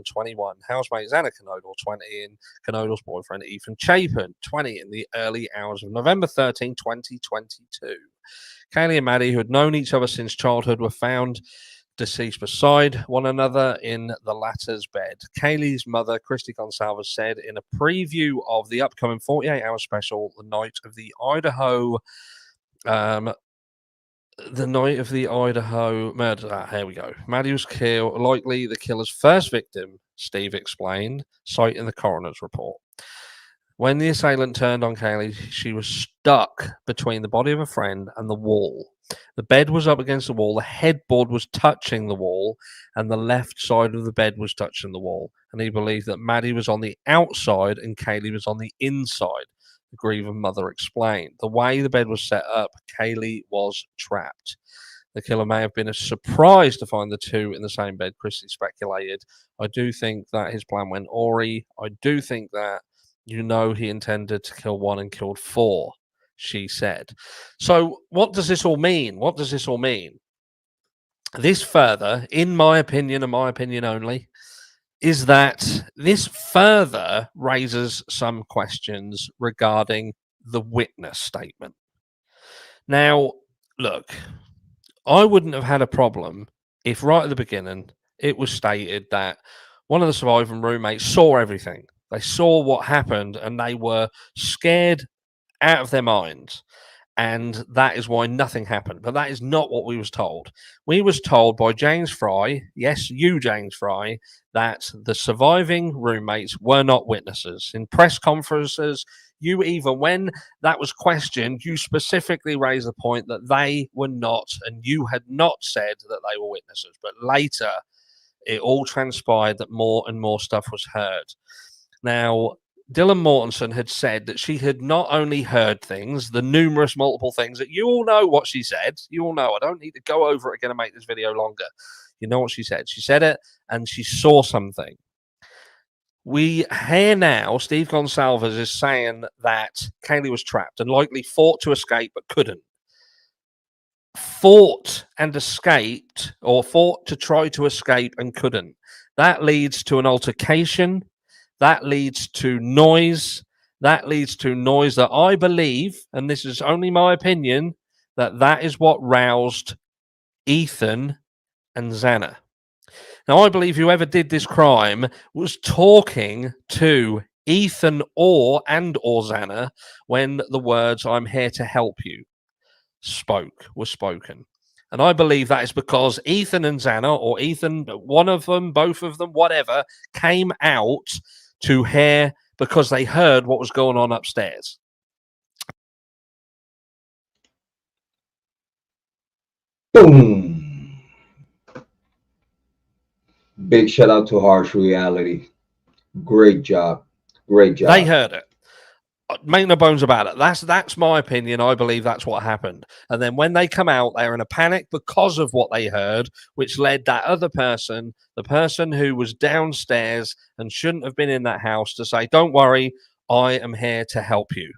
21, housemate Xana Knodel, 20, and Knodel's boyfriend Ethan Chapin, 20, in the early hours of November 13, 2022. Kiely and Maddie, who had known each other since childhood, were found deceased beside one another in the latter's bed. Kaylee's mother, Christy Gonsalves, said in a preview of the upcoming 48-hour special, The Night of the Idaho murder. Here we go. Maddie was killed, likely the killer's first victim, Steve explained, citing the coroner's report. When the assailant turned on Kaylee, she was stuck between the body of a friend and the wall. The bed was up against the wall, the headboard was touching the wall, and the left side of the bed was touching the wall. And he believed that Maddie was on the outside and Kaylee was on the inside, the grieving mother explained. The way the bed was set up, Kaylee was trapped. The killer may have been surprised to find the two in the same bed, Christy speculated. I do think that his plan went awry. I do think that, he intended to kill one and killed four, she said. So what does this all mean? This further, in my opinion, and my opinion only, is that this further raises some questions regarding the witness statement. Now, look, I wouldn't have had a problem if right at the beginning it was stated that one of the surviving roommates saw everything. They saw what happened and they were scared out of their minds. And that is why nothing happened. But that is not what we was told. We was told by James Fry, yes, you, James Fry, that the surviving roommates were not witnesses. In press conferences, even when that was questioned, you specifically raised the point that they were not, and you had not said that they were witnesses. But later, it all transpired that more and more stuff was heard. Now, Dylan Mortensen had said that she had not only heard things, the numerous multiple things that you all know what she said. You all know. I don't need to go over it again and make this video longer. You know what she said. She said it and she saw something. We hear now Steve Gonsalves is saying that Kaylee was trapped and likely fought to escape but couldn't. Fought and escaped, or fought to try to escape and couldn't. That leads to an altercation. That leads to noise. That leads to noise that I believe, and this is only my opinion, that is what roused Ethan and Xana. Now, I believe whoever did this crime was talking to Ethan or Xana when the words "I'm here to help you" were spoken. And I believe that is because Ethan and Xana, or Ethan, one of them, both of them, whatever, came out to hear because they heard what was going on upstairs. Boom! Big shout out to Harsh Reality. Great job. Great job. They heard it. Make no bones about it. That's my opinion. I believe that's what happened. And then when they come out, they're in a panic because of what they heard, which led that other person, the person who was downstairs and shouldn't have been in that house, to say, "Don't worry, I am here to help you."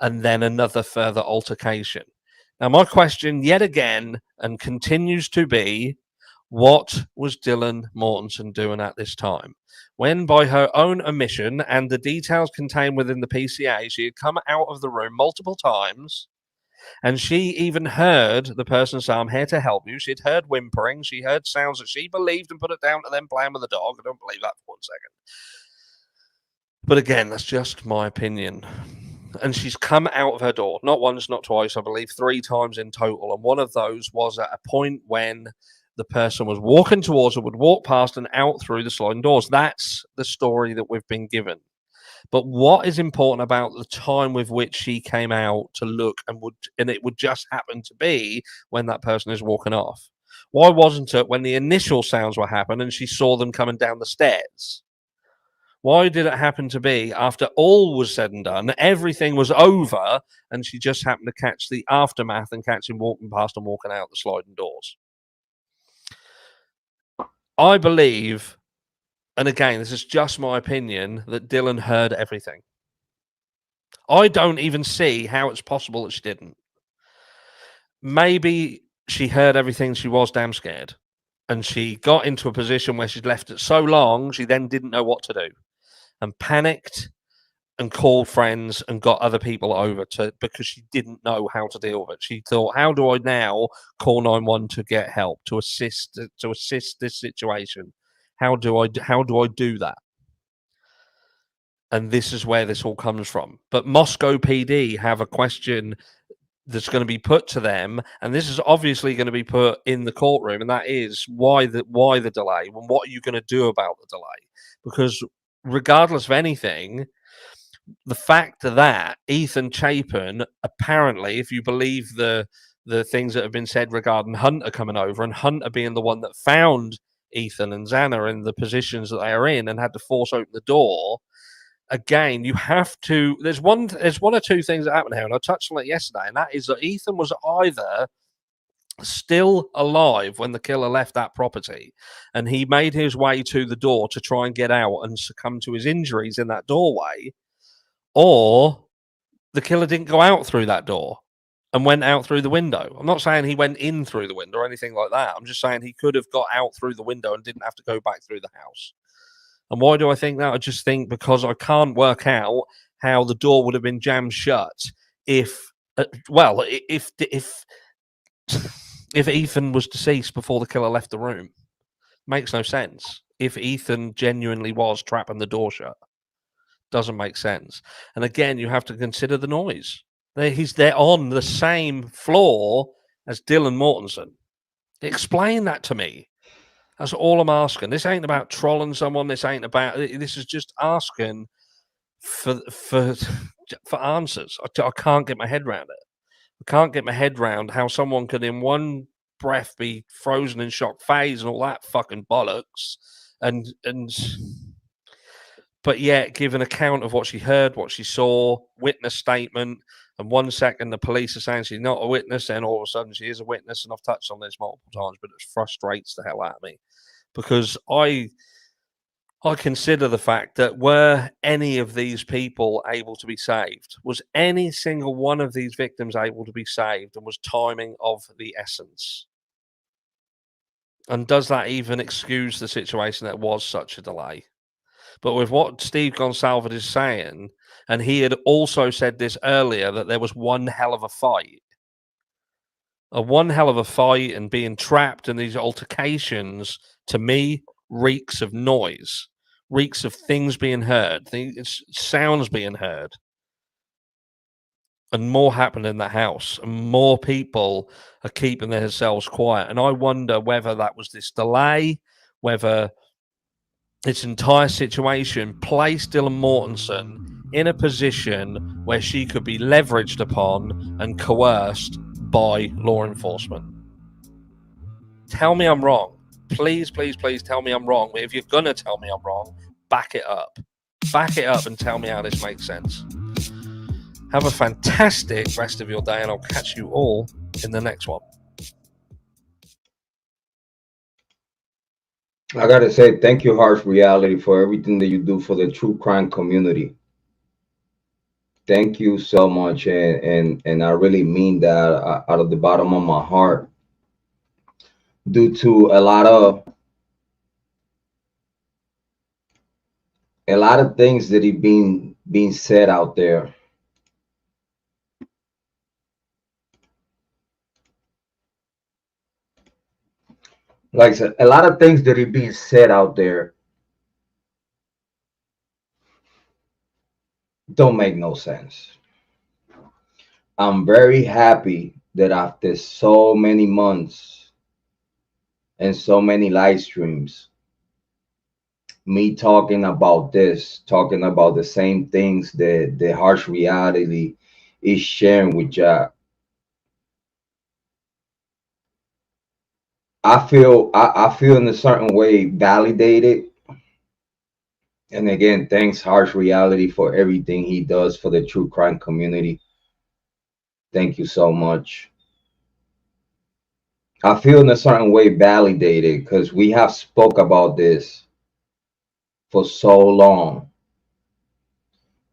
And then another further altercation. Now, my question yet again, and continues to be, what was Dylan Mortensen doing at this time? When, by her own admission and the details contained within the PCA, she had come out of the room multiple times, and she even heard the person say, "I'm here to help you." She'd heard whimpering. She heard sounds that she believed and put it down to them playing with the dog. I don't believe that for 1 second. But again, that's just my opinion. And she's come out of her door, not once, not twice, I believe 3 times in total. And one of those was at a point when the person was walking towards her, would walk past and out through the sliding doors. That's the story that we've been given. But what is important about the time with which she came out to look, and it would just happen to be when that person is walking off? Why wasn't it when the initial sounds were happening and she saw them coming down the stairs? Why did it happen to be after all was said and done, everything was over, and she just happened to catch the aftermath and catch him walking past and walking out the sliding doors? I believe, and again, this is just my opinion, that Dylan heard everything. I don't even see how it's possible that she didn't. Maybe she heard everything. She was damn scared. And she got into a position where she'd left it so long, she then didn't know what to do and panicked and called friends and got other people over because she didn't know how to deal with it. She thought, how do I now call 911 to get help, to assist this situation? How do I do that? And this is where this all comes from. But Moscow PD have a question that's going to be put to them, and this is obviously going to be put in the courtroom, and that is why the delay, and what are you going to do about the delay? Because regardless of anything, the fact that Ethan Chapin, apparently, if you believe the things that have been said regarding Hunter coming over, and Hunter being the one that found Ethan and Xana in the positions that they are in and had to force open the door. Again, you have to. There's one or two things that happen here, and I touched on it yesterday, and that is that Ethan was either still alive when the killer left that property, and he made his way to the door to try and get out and succumb to his injuries in that doorway, or the killer didn't go out through that door and went out through the window. I'm not saying he went in through the window or anything like that. I'm just saying he could have got out through the window and didn't have to go back through the house. And why do I think that? I just think because I can't work out how the door would have been jammed shut if Ethan was deceased before the killer left the room. Makes no sense. If Ethan genuinely was trapping the door shut, doesn't make sense. And again, you have to consider the noise. They're on the same floor as Dylan Mortensen. Explain that to me. That's all I'm asking. This ain't about trolling someone. This is just asking for answers. I can't get my head around it. I can't get my head around how someone could in one breath be frozen in shock phase and all that fucking bollocks, but yet give an account of what she heard, what she saw, witness statement, and 1 second the police are saying she's not a witness, and all of a sudden she is a witness. And I've touched on this multiple times, but it frustrates the hell out of me because I consider the fact that were any of these people able to be saved? Was any single one of these victims able to be saved? And was timing of the essence? And does that even excuse the situation that was such a delay? But with what Steve Gonsalves is saying, and he had also said this earlier, that there was one hell of a fight. One hell of a fight, and being trapped in these altercations, to me, reeks of noise. Reeks of things being heard, sounds being heard, and more happened in the house, and more people are keeping themselves quiet. And I wonder whether that was this delay, whether this entire situation placed Dylan Mortensen in a position where she could be leveraged upon and coerced by law enforcement. Tell me I'm wrong. Please, please, please tell me I'm wrong. But if you're going to tell me I'm wrong, back it up. Back it up and tell me how this makes sense. Have a fantastic rest of your day, and I'll catch you all in the next one. I gotta say, thank you, Harsh Reality, for everything that you do for the true crime community. Thank you so much, and I really mean that out of the bottom of my heart. Due to a lot of things that are being said out there. Like I said, a lot of things that are being said out there don't make no sense. I'm very happy that after so many months and so many live streams, me talking about the same things that the Harsh Reality is sharing with Jrod. I feel in a certain way validated. And again, thanks Harsh Reality for everything he does for the true crime community. Thank you so much. I feel in a certain way validated because we have spoke about this for so long.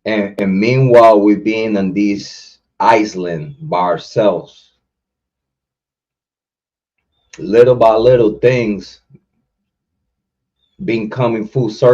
And meanwhile, we're being on this island by ourselves. little by little things been coming full circle